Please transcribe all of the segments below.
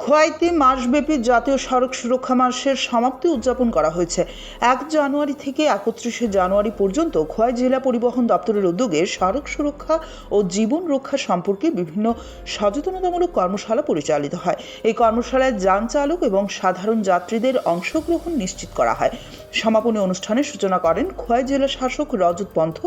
খোয়াইতে মাসব্যাপী জাতীয় সড়ক সুরক্ষা মাসের সমাপ্তি উদযাপন করা হয়েছে। 1 জানুয়ারি থেকে 31 জানুয়ারি পর্যন্ত খোয়াই জেলা পরিবহন দপ্তরের উদ্যোগে সড়ক সুরক্ষা ও জীবন রক্ষা সম্পর্কে বিভিন্ন সচেতনতামূলক কর্মশালা পরিচালিত হয়। এই কর্মশালায় যান চালক এবং সাধারণ যাত্রীদের অংশগ্রহণ নিশ্চিত করা হয়। সমাপনী অনুষ্ঠানের সূচনা করেন খোয়াই জেলা শাসক রজত পন্থ।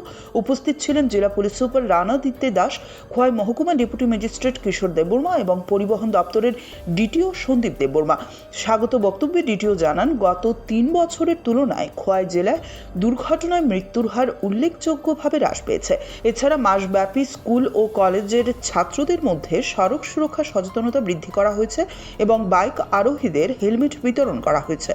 উপস্থিত ছিলেন জেলা পুলিশ সুপার রানা দিত্যে দাস, খোয়াই মহকুমা ডেপুটি ম্যাজিস্ট্রেট কিশোর দেববর্মা এবং পরিবহন দপ্তরের ডিটিও সন্দীপ দেববর্মা। স্বাগত বক্তব্যে ডিটিও জানান, গত 3 বছরের তুলনায় খোয়াই জেলায় দুর্ঘটনায় মৃত্যুর হার উল্লেখযোগ্যভাবে হ্রাস পেয়েছে। এছাড়া মাসব্যাপী স্কুল ও কলেজের ছাত্রদের মধ্যে সড়ক সুরক্ষা সচেতনতা বৃদ্ধি করা হয়েছে এবং বাইক আরোহীদের হেলমেট বিতরণ করা হয়েছে।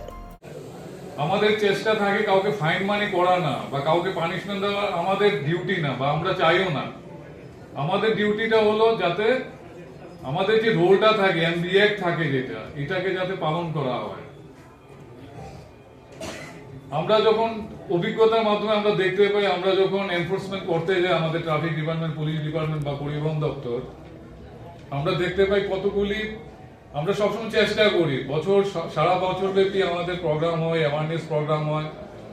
আমাদের চেষ্টা থাকে কাউকে ফাইন মানি করা না বা কাউকে পানিশমেন্ট দেওয়া আমাদের ডিউটি না, বা আমরা চাইও না। আমাদের ডিউটিটা হলো যাতে আমাদের যে রোলটা থাকে, এমবিএ থাকে, এটাকে যাতে পালন করা হয়। আমরা যখন অভিজ্ঞতার মাধ্যমে আমরা দেখতে পাই, আমরা যখন এনফোর্সমেন্ট করতে যাই আমাদের ট্রাফিক ডিপার্টমেন্ট, পুলিশ ডিপার্টমেন্ট বা পরিবহন দপ্তর, আমরা দেখতে পাই কতগুলি আমরা সবসময় চেষ্টা করি সারা বছর ব্যাপী আমাদের প্রোগ্রাম হয়, অ্যাওয়ারনেস প্রোগ্রাম হয়,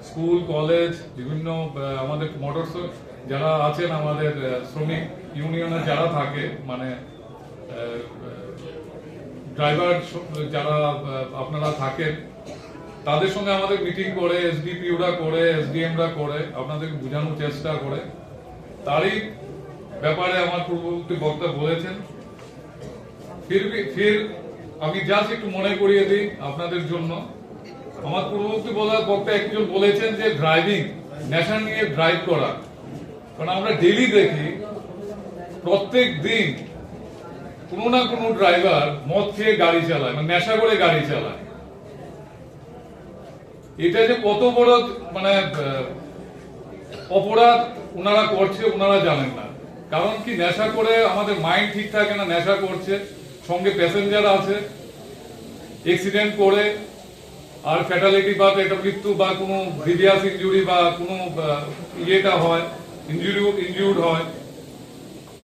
স্কুল কলেজ বিভিন্ন আমাদের মোটর যারা আছেন আমাদের শ্রমিক ইউনিয়নে যারা থাকে, মানে ড্রাইভার যারা আপনারা থাকেন, তাদের সঙ্গে আমাদের মিটিং করে, এসডিপিওরা করে, এসডিএমরা করে, আপনাদেরকে বোঝানোর চেষ্টা করে। তারই ব্যাপারে আমার পূর্ববর্তী বক্তা বলেছেন। ফির আমি জাস্ট একটু মনে করিয়ে দিই আপনাদের জন্য। আমার পূর্ববর্তী বক্তা একজন বলেছেন যে ড্রাইভিং, নেশা নিয়ে ড্রাইভ করা। কারণ আমরা ডেইলি দেখি প্রত্যেক দিন কোনো না কোনো ড্রাইভার মদ খেয়ে গাড়ি চালায়, মানে নেশা করে গাড়ি চালায়। এটা যে কত বড় মানে অপরাধ ওনারা করছে ওনারা জানেন না। কারণ কি, নেশা করে আমাদের মাইন্ড ঠিক থাকে না, নেশা করছে, সঙ্গে প্যাসেঞ্জার আছে, অ্যাক্সিডেন্ট করে আর ফ্যাটালিটি বা এটা মৃত্যু বা কোনো গ্রিভিয়াস ইনজুরি বা কোনো ইয়েটা হয়, ইনজুর্ড হয়।